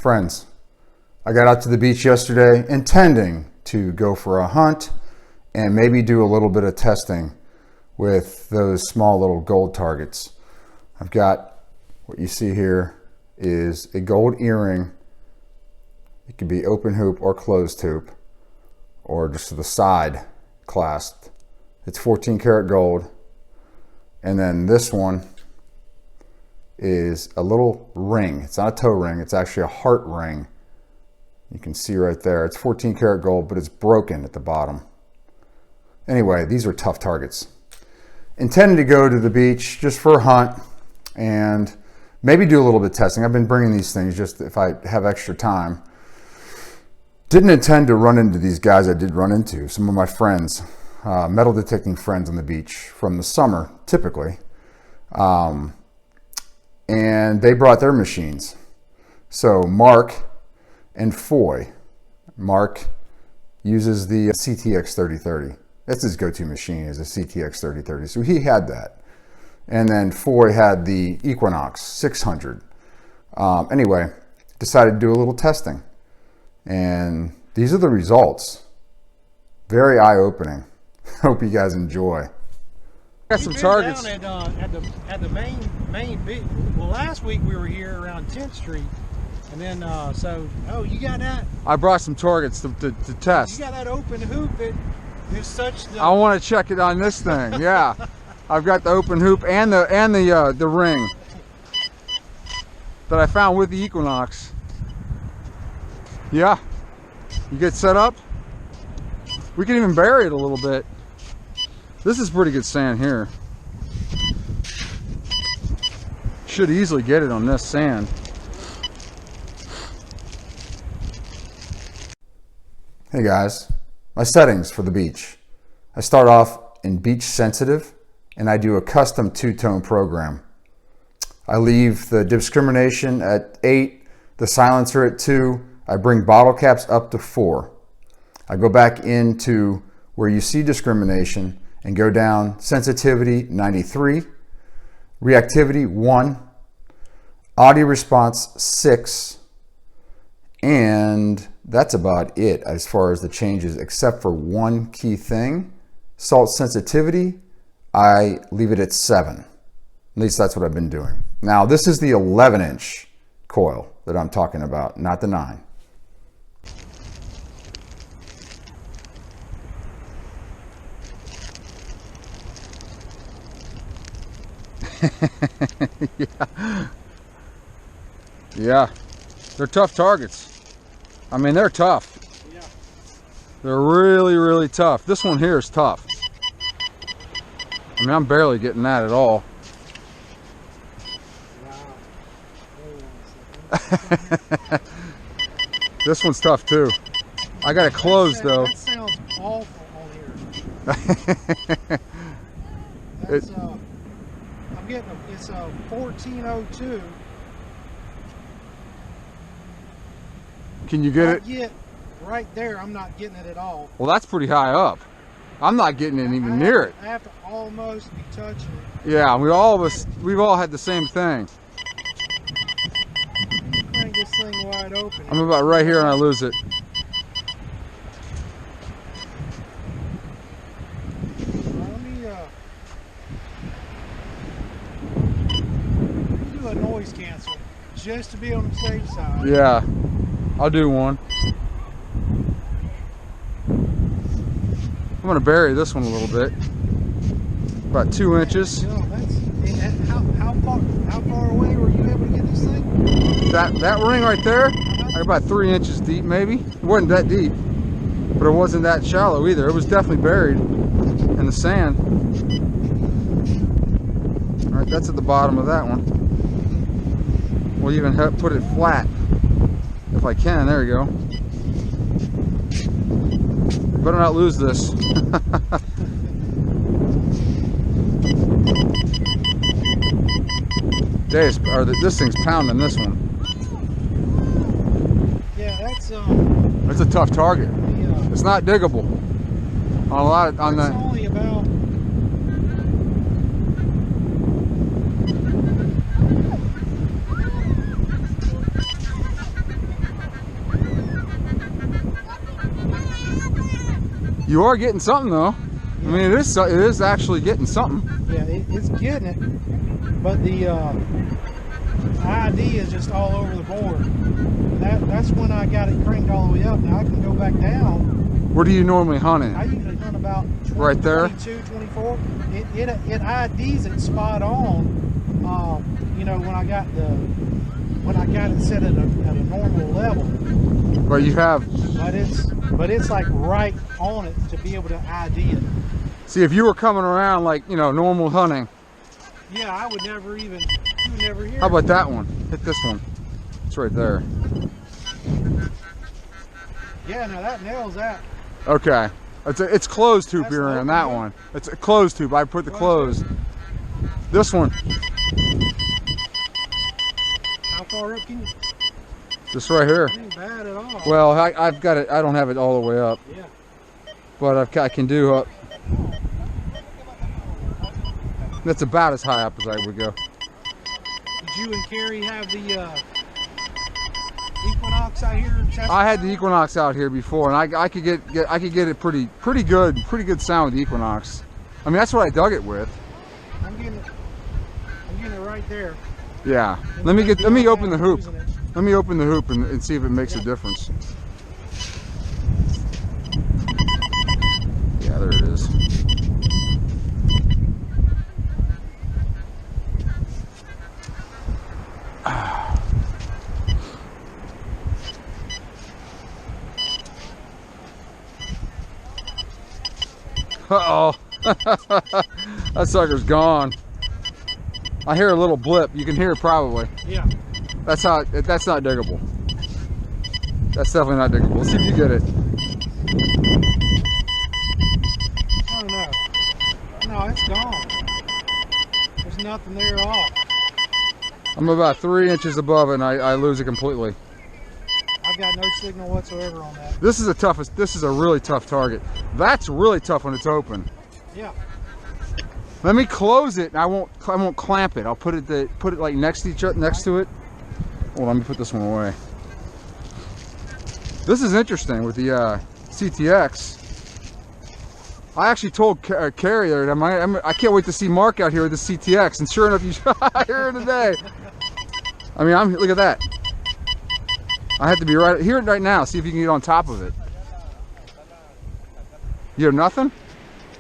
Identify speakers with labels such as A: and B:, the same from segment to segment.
A: Friends, I got out to the beach yesterday intending to go for a hunt and maybe do a little bit of testing with those small little gold targets. I've got what you see here is a gold earring. It can be open hoop or closed hoop or just to the side clasped. It's 14 karat gold. And then this one is a little ring. It's not a toe ring, it's actually a heart ring. You can see right there, it's 14 karat gold, but it's broken at the bottom. Anyway, these are tough targets. Intended to go to the beach just for a hunt and maybe do a little bit of testing. I've been bringing these things just if I have extra time. Didn't intend to run into these guys I did run into. Some of my friends, metal detecting friends on the beach from the summer, typically. And they brought their machines. So Mark and Foy. Mark uses the CTX 3030. That's his go-to machine, is a CTX 3030. So he had that. And then Foy had the Equinox 600. Anyway, decided to do a little testing. And these are the results. Very eye-opening. Hope you guys enjoy.
B: Got some targets down at the main beach. Well, last week we were here around 10th Street, and then oh, you got that? I brought some targets to test. You got that open hoop that is such. I want to check it on this thing. Yeah, I've got the open hoop and the ring that I found with the Equinox. Yeah, you get set up. We can even bury it a little bit. This is pretty good sand here. Should easily get it on this sand.
A: Hey guys, my settings for the beach. I start off in beach sensitive and I do a custom two-tone program. I leave the discrimination at 8, the silencer at 2. I bring bottle caps up to 4. I go back into where you see discrimination and go down sensitivity 93, reactivity 1, audio response 6, and that's about it as far as the changes, except for one key thing. Salt sensitivity, I leave it at 7. At least that's what I've been doing. Now this is the 11-inch coil that I'm talking about, not the 9.
B: Yeah, they're tough targets. I mean, they're tough. Yeah. They're really tough. This one here is tough. I mean, I'm barely getting that at all. Wow. This one's tough too. I got it closed though. That sounds awful on here. That's, I'm getting it's a 1402. Can you get it? Right there, I'm not getting it at all. Well, that's pretty high up. I'm not getting it even near it. I have to almost be touching it. Yeah, we've all had the same thing. Crank this thing wide open. I'm about right here and I lose it. A noise cancel just to be on the safe side. Yeah, I'll do one. I'm going to bury this one a little bit, about 2 inches. How far away were you able to get this thing? That ring right there, about 3 inches deep maybe. It wasn't that deep, but it wasn't that shallow either. It was definitely buried in the sand. All right, that's at the bottom of that one. We'll even put it flat if I can. There you go. Better not lose this. This thing's pounding this one. Yeah, that's a tough target. Yeah. It's not diggable on a lot on that. It's only about. You are getting something though. Yeah. I mean, it is actually getting something.
C: Yeah, it's getting it, but the ID is just all over the board. That's when I got it cranked all the way up. Now I can go back down.
B: Where do you normally hunt in?
C: I usually hunt about 20,
B: right there?
C: 22, 24. It IDs it spot on. You know, when I got it set at a normal level.
B: But you have.
C: But it's like right on it to be able to ID it.
B: See, if you were coming around like, you know, normal hunting.
C: Yeah, I would never even. You would never hear.
B: How about that one? Hit this one. It's right there.
C: Yeah, now that nails that.
B: Okay. It's closed tube here on that one. It's a closed tube. I put the closed. This one.
C: How far up can you?
B: Just right here.
C: It ain't bad at all.
B: Well, I've got it. I don't have it all the way up.
C: Yeah.
B: But I can do up. That's about as high up as I would go.
C: Did you and Carrie have the Equinox out here?
B: I had the Equinox out here before, and I could get it pretty good sound with the Equinox. I mean, that's what I dug it with.
C: I'm getting it right there.
B: Yeah. Let me open the hoop. Let me open the hoop and see if it makes a difference. Yeah, there it is. Uh-oh. That sucker's gone. I hear a little blip. You can hear it probably.
C: Yeah.
B: That's not diggable. That's definitely not diggable. Let's see if you get it.
C: Oh no. No, it's gone. There's nothing there at all.
B: I'm about 3 inches above it and I lose it completely.
C: I've got no signal whatsoever on that.
B: This is a really tough target. That's really tough when it's open.
C: Yeah.
B: Let me close it and I won't clamp it. I'll put it like next to it. Hold on, let me put this one away. This is interesting with the CTX. I actually told Carrie there that I can't wait to see Mark out here with the CTX, and sure enough, you here today. I mean, look at that. I have to be right here right now. See if you can get on top of it. You have nothing?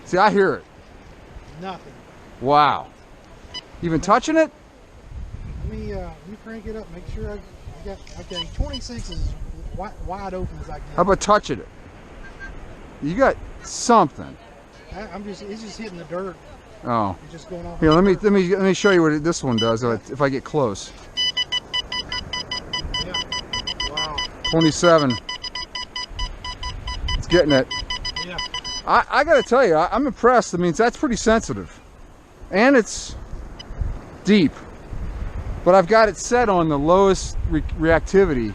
B: See, I hear it.
C: Nothing.
B: Wow. You been touching it?
C: Let me crank it up. Make sure I got. Okay, 26 is wide open as I can.
B: How about touching it? You got something.
C: It's just hitting the dirt.
B: Oh.
C: It's just going off.
B: Here, let me show you what this one does if I get close.
C: Yeah. Wow.
B: 27. It's getting it.
C: Yeah.
B: I gotta tell you, I'm impressed. I mean, that's pretty sensitive, and it's deep. But I've got it set on the lowest reactivity.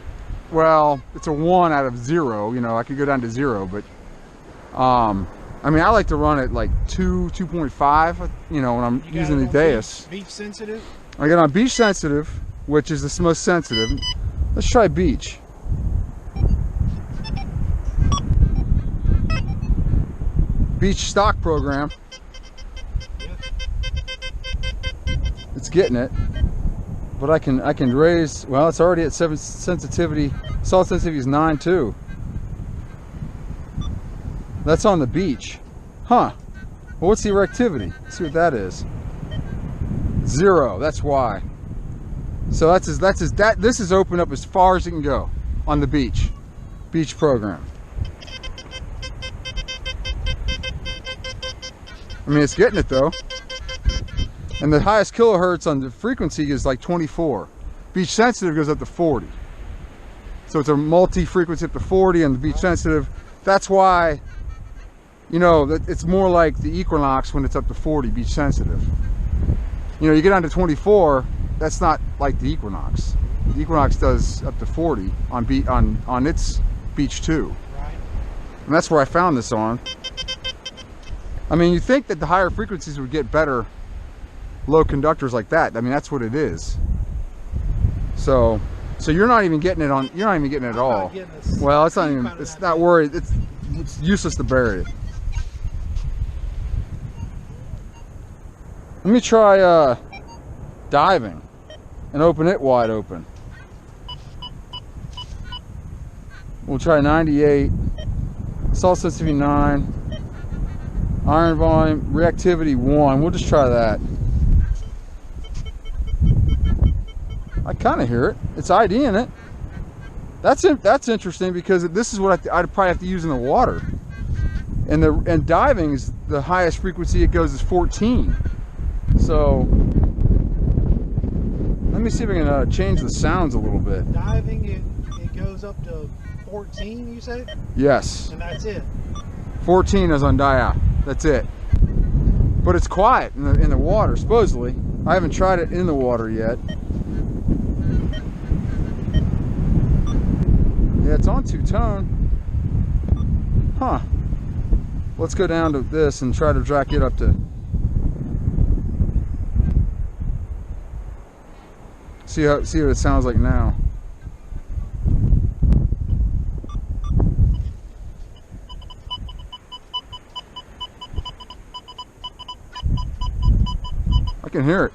B: Well, it's a 1 out of 0. You know, I could go down to 0, but I mean, I like to run it like 2.5. You know, when I'm using the Deus.
C: Beach sensitive.
B: I got on beach sensitive, which is the most sensitive. Let's try beach. Beach stock program.
C: Yeah.
B: It's getting it, but I can raise. Well, it's already at 7 sensitivity. Salt sensitivity is 9 too. That's on the beach, huh? Well, what's the reactivity? Let's see what that is. 0. That's why. So this is open up as far as it can go on the beach program. I mean, it's getting it though. And the highest kilohertz on the frequency is like 24. Beach sensitive goes up to 40. So it's a multi-frequency up to 40 on the beach sensitive. That's why, you know, it's more like the Equinox when it's up to 40 beach sensitive. You know, you get down to 24, that's not like the Equinox. The Equinox does up to 40 on its beach too.
C: Right.
B: And that's where I found this on. I mean, you think that the higher frequencies would get better low conductors like that. I mean, that's what it is. So you're not even getting it on. You're not even getting it at all. Well, it's not even. It's not worried. It's useless to bury it. Let me try diving and open it wide open. We'll try 98, salt sensitivity 9, iron volume, reactivity 1. We'll just try that. I kind of hear it. It's ID in it. That's interesting because this is what I'd probably have to use in the water. And diving is the highest frequency it goes is 14. So let me see if I can change the sounds a little bit.
C: Diving, it goes up to 14, you say?
B: Yes.
C: And that's it.
B: 14 is on dia. That's it. But it's quiet in the water, supposedly. I haven't tried it in the water yet. Yeah, it's on two-tone. Huh. Let's go down to this and try to drag it up to... See what it sounds like now. I can hear it.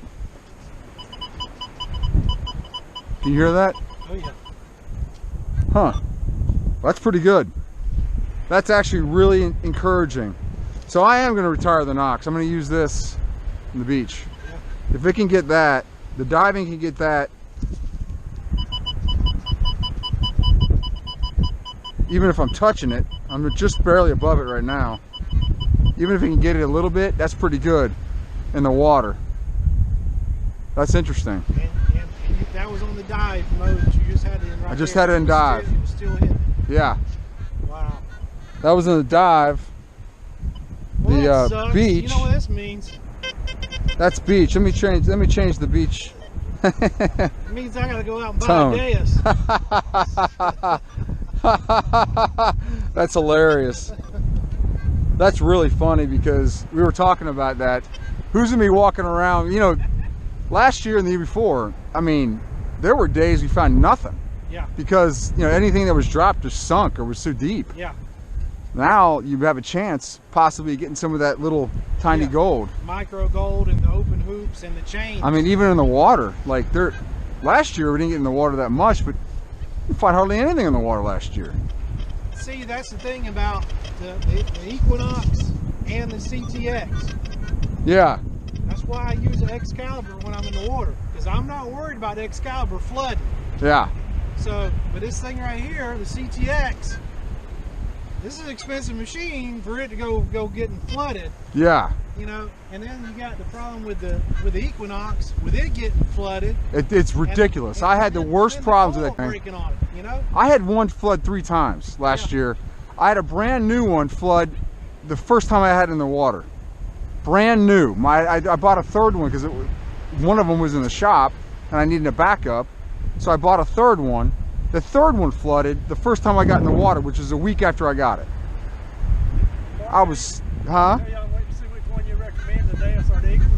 B: Can you hear that?
C: Oh yeah.
B: Huh. That's pretty good. That's actually really encouraging. So I am going to retire the Knox. I'm going to use this on the beach. Yeah. If it can get that, the diving can get that. Even if I'm touching it, I'm just barely above it right now. Even if it can get it a little bit, that's pretty good in the water. That's interesting.
C: And that was on the dive mode. You just had it in right
B: I just
C: there.
B: had it in dive.
C: It was still hitting.
B: Yeah.
C: Wow.
B: That was in the dive.
C: Well,
B: the
C: that sucks.
B: beach.
C: You know what this means?
B: That's beach. Let me change the beach.
C: It means I gotta go out and buy a Deus.
B: That's hilarious. That's really funny because we were talking about that. Who's gonna be walking around? You know, last year and the year before, I mean, there were days we found nothing.
C: Yeah.
B: Because, you know, anything that was dropped just sunk or was so deep.
C: Yeah.
B: Now you have a chance possibly getting some of that little tiny gold.
C: Micro gold and the open hoops and the chains.
B: I mean, even in the water, like last year we didn't get in the water that much, but you find hardly anything in the water last year.
C: See, that's the thing about the Equinox and the CTX.
B: Yeah.
C: That's why I use the Excalibur when I'm in the water, because I'm not worried about the Excalibur flooding.
B: Yeah.
C: So, but this thing right here, the CTX, this is an expensive machine for it to go getting flooded.
B: Yeah.
C: You know, and then you got the problem with the Equinox, with it getting flooded.
B: It's ridiculous. I had the worst problems with that thing.
C: Breaking on it, you know?
B: I had one flood 3 times last year. I had a brand new one flood the first time I had it in the water. Brand new. I bought a third one because one of them was in the shop and I needed a backup. So I bought a third one. The third one flooded the first time I got in the water, which was a week after I got it. I was, huh?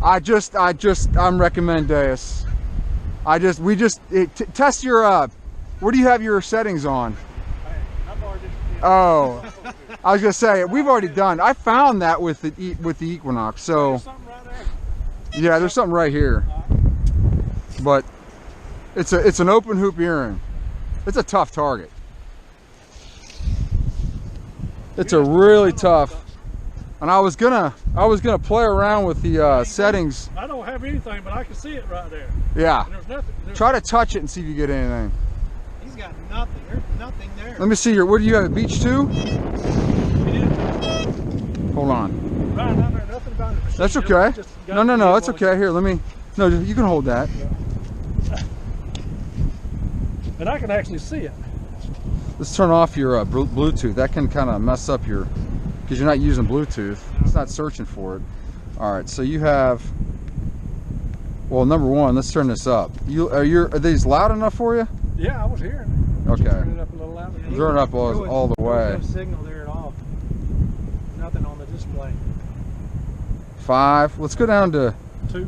B: I'm recommend Deus. Test your, where do you have your settings on? Oh, I was gonna say, we've already done. I found that with the Equinox, so. Yeah, there's something right here. But it's an open hoop earring. It's a tough target. It's a really tough. And I was gonna play around with the settings.
C: I don't have anything, but I can see it right there.
B: Yeah.
C: And there's nothing.
B: Try to touch it and see if you get anything.
C: He's got nothing. There's nothing there.
B: Let me see your. What do you have? Beach 2? Hold on.
C: Right, I know nothing about it.
B: That's okay. No. That's okay. Here, let me. No, you can hold that.
C: And I can actually see it.
B: Let's turn off your Bluetooth. That can kind of mess up your, because you're not using Bluetooth. It's not searching for it. All right, so you have. Well, number one, let's turn this up. Are these loud enough for you?
C: Yeah, I was hearing it.
B: Okay.
C: Turn it up a little louder.
B: Turn it up all the way.
C: There's no signal there at all. Nothing on the display.
B: 5. Let's go down to
C: 2.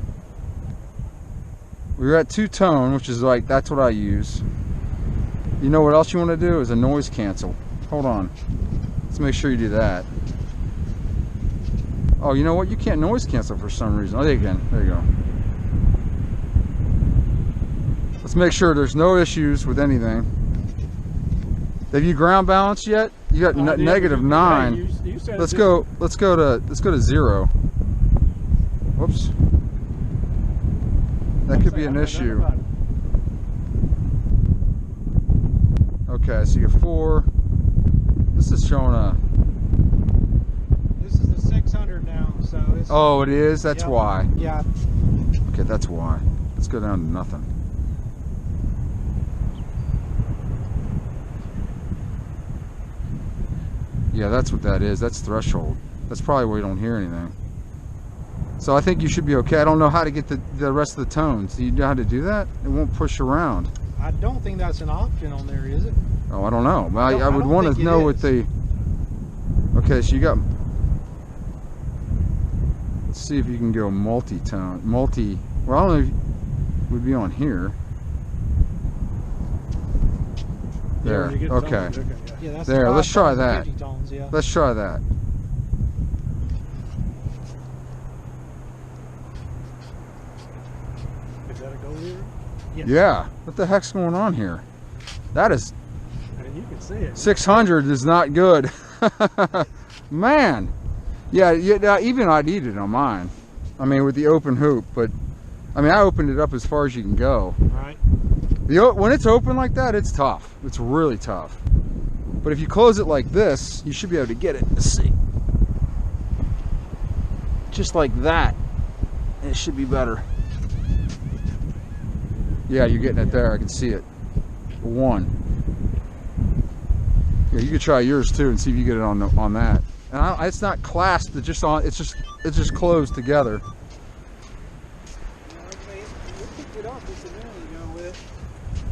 B: We're at 2-tone, which is like, that's what I use. You know what else you want to do is a noise cancel. Hold on. Let's make sure you do that. Oh, you know what? You can't noise cancel for some reason. Oh, there you can. There you go. Let's make sure there's no issues with anything. Have you ground balanced yet? You got negative 9.
C: You said
B: let's go to 0. Whoops. That could be an issue. Okay, so you get 4. This is showing a.
C: This is the 600 now, so it's.
B: Oh, it is. That's
C: yep.
B: why.
C: Yeah.
B: Okay, that's why. Let's go down to nothing. Yeah, that's what that is. That's threshold. That's probably why you don't hear anything. So I think you should be okay. I don't know how to get the rest of the tones. Do you know how to do that? It won't push around.
C: I don't think that's an option on there, is it?
B: Oh, I don't know. I would want to know what the. Okay, so you got. Let's see if you can go multi-tone. Well, I don't know if it would be on here. There. Okay.
C: Yeah, that's
B: there. Let's try that.
C: Tones, yeah.
B: Let's try that.
C: Is that a go here? Yes.
B: Yeah. What the heck's going on here? That is.
C: And you can see it.
B: 600 is not good. Man. Yeah, even I'd eat it on mine. I mean, with the open hoop, but I mean, I opened it up as far as you can go.
C: Right.
B: When it's open like that, it's tough. It's really tough. But if you close it like this, you should be able to get it. Let's see. Just like that. It should be better. Yeah, you're getting it there. I can see it. 1. Yeah, you could try yours too and see if you get it on that. And it's not clasped. It's just closed together.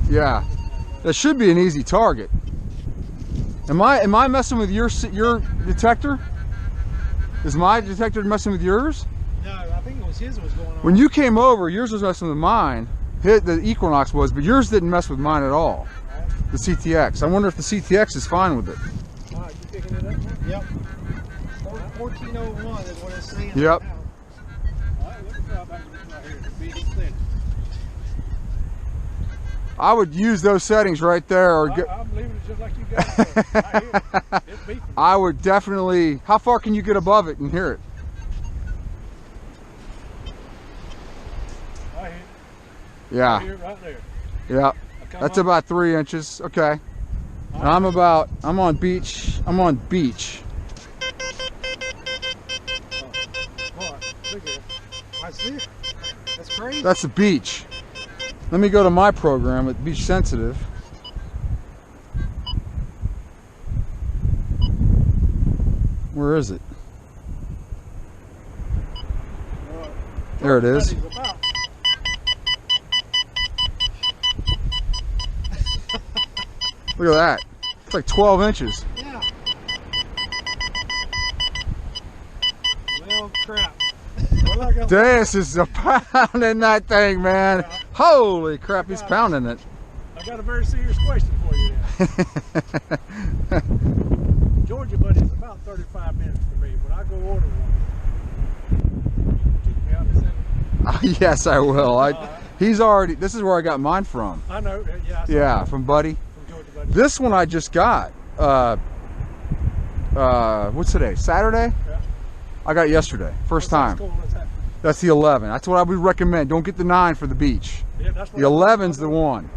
B: Yeah, that should be an easy target. Am I messing with your detector? Is my detector messing with yours?
C: No, I think it was his was going on.
B: When you came over, yours was messing with mine. The Equinox was, but yours didn't mess with mine at all. The CTX. I wonder if the CTX is fine with it.
C: All right, you picking it up now? Yep. 1401 is what it's saying.
B: Yep.
C: Now. All right, let's try about this right here. Be clear.
B: I would use those settings right there, or
C: I'm leaving it just like you got it.
B: I would definitely. How far can you get above it and hear it?
C: I hear it.
B: Yeah.
C: I hear it right there.
B: Yeah. That's about 3 inches. Okay. And I'm on beach. I'm on beach.
C: Oh, look at it. I see it. That's crazy.
B: That's the beach. Let me go to my program at Beach Sensitive. Where is it? There it is. Look at that. It's like 12 inches.
C: Yeah. Well, crap.
B: Deus is a pounding that thing, man. Yeah. Holy crap, he's pounding it.
C: I got a very serious question for you then. Georgia, buddy, it's about 35 minutes for me. When I go order one, you keep me out of the
B: yes, I will. He's already, this is where I got mine from.
C: I know, yeah.
B: Yeah, from Buddy.
C: From Georgia, buddy.
B: This one I just got. What's today? Saturday? Yeah. I got it yesterday. First time. Cool. That's the 11. That's what I would recommend. Don't get the 9 for the beach. Yeah, that's what the 11's the one.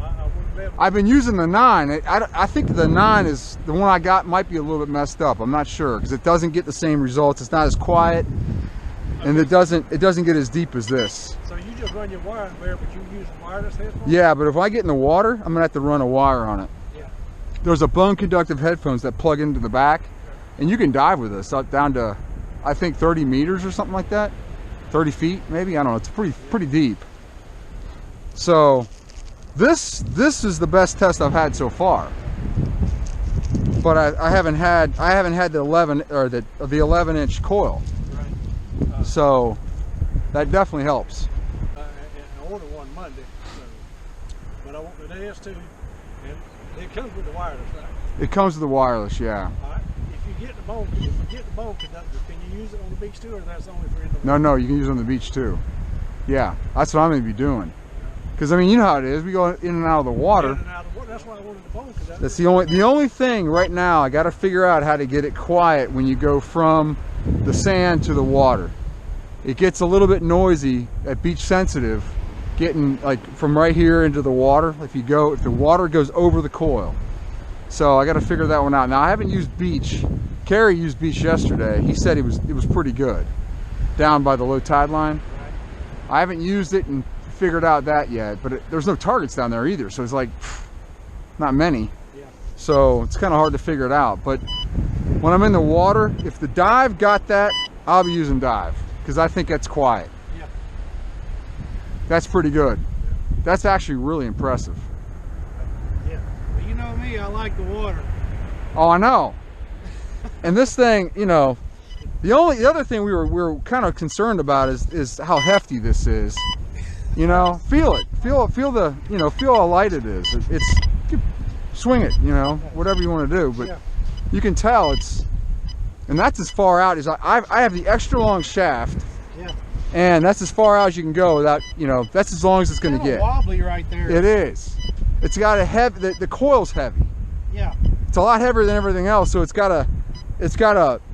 B: I've been using the 9. I think the 9 is the one I got. Might be a little bit messed up. I'm not sure because it doesn't get the same results. It's not as quiet, and it doesn't get as deep as this.
C: So you just run your wire there, but you use wireless headphones?
B: Yeah, but if I get in the water, I'm gonna have to run a wire on it.
C: Yeah.
B: There's a bone conductive headphones that plug into the back, and you can dive with this up down to, I think 30 meters or something like that. 30 feet maybe, I don't know. It's pretty deep. So this is the best test I've had so far. But I haven't had the 11 or the 11-inch coil. Right. So that definitely helps.
C: I ordered one Monday, so, but I want the Deus too, and it comes with the wireless, right?
B: It comes with the wireless, yeah.
C: All right. If you get the bowl conductor, can you use it on the beach too, or that's only for indoor?
B: No, you can use it on the beach too. Yeah, that's what I'm going to be doing. Because I mean, you know how it is. We go in and out of the water.
C: In and out of the water. That's why I wanted the bowl conductor.
B: That's the only thing right now. I got to figure out how to get it quiet when you go from the sand to the water. It gets a little bit noisy at beach sensitive, getting like from right here into the water. If the water goes over the coil. So I got to figure that one out. Now I haven't used beach. Kerry used beach yesterday. He said it was pretty good down by the low tide line. I haven't used it and figured out that yet, but there's no targets down there either, so it's like not many.
C: Yeah.
B: So it's kind of hard to figure it out. But when I'm in the water, if the dive got that, I'll be using dive because I think that's quiet.
C: Yeah.
B: That's pretty good. That's actually really impressive.
C: Yeah. Well, you know me, I like the water.
B: Oh, I know. And this thing, you know, the other thing we were kind of concerned about is how hefty this is. You know, feel it. Feel the, you know, feel how light it is. You swing it, you know, whatever you want to do, but you can tell and that's as far out as I have the extra long shaft.
C: Yeah.
B: And that's as far out as you can go without, you know, that's as long as it's going to get.
C: Wobbly right there.
B: It is. It's got a heavy, the coil's heavy.
C: Yeah.
B: It's a lot heavier than everything else, so it's got a,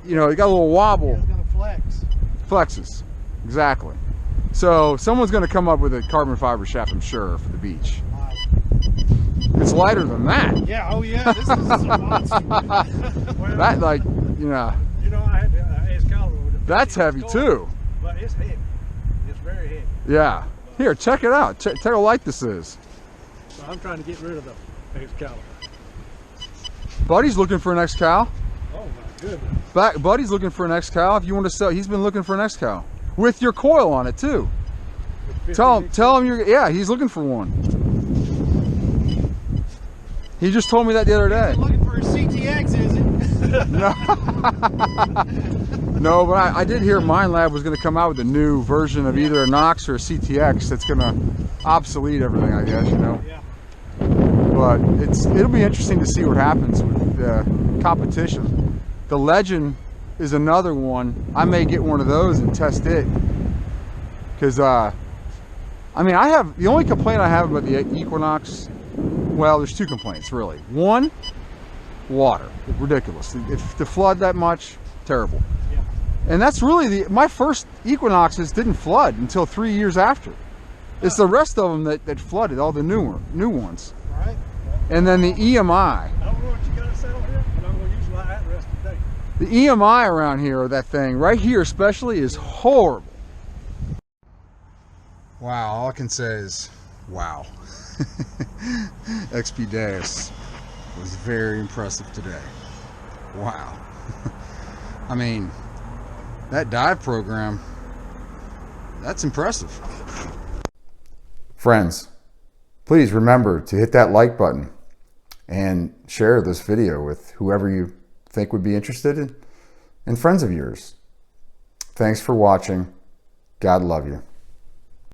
B: you know, it got a little wobble.
C: Yeah, it's going to flex.
B: Flexes, exactly. So someone's going to come up with a carbon fiber shaft, I'm sure, for the beach. It's lighter than that.
C: Yeah. Oh yeah. This is a monster. Well,
B: That, like, you know.
C: You know, I had to ask Calvin with it.
B: That's heavy too.
C: But it's heavy. It's very heavy.
B: Yeah. Here, check it out. Check how light this is.
C: So I'm trying to get rid of the Excalibur.
B: Buddy's looking for an X-Cal.
C: Oh my goodness.
B: Buddy's looking for an X-Cal. If you want to sell, he's been looking for an X-Cal with your coil on it too. Tell him yeah, he's looking for one. He just told me that the other day.
C: He's looking for a CTX, is it?
B: No, but I did hear MindLab was going to come out with a new version of either a Knox or a CTX that's going to obsolete everything, I guess, you know.
C: Yeah.
B: But it'll be interesting to see what happens with the competition. The Legend is another one. I may get one of those and test it. Because, I mean, the only complaint I have about the Equinox, well, there's two complaints, really. One, water. Ridiculous. If to flood that much, terrible.
C: Yeah.
B: And that's really my first Equinoxes didn't flood until 3 years after. It's the rest of them that flooded, all the new ones.
C: All right.
B: And then the EMI.
C: I don't know what you got to settle here, but I'm going to use that rest of the day.
B: The EMI around here, that thing, right here especially, is horrible. Wow, all I can say is, wow. XP Deus was very impressive today. Wow. I mean, that dive program, that's impressive.
A: Friends, please remember to hit that like button and share this video with whoever you think would be interested in and friends of yours. Thanks for watching. God love you.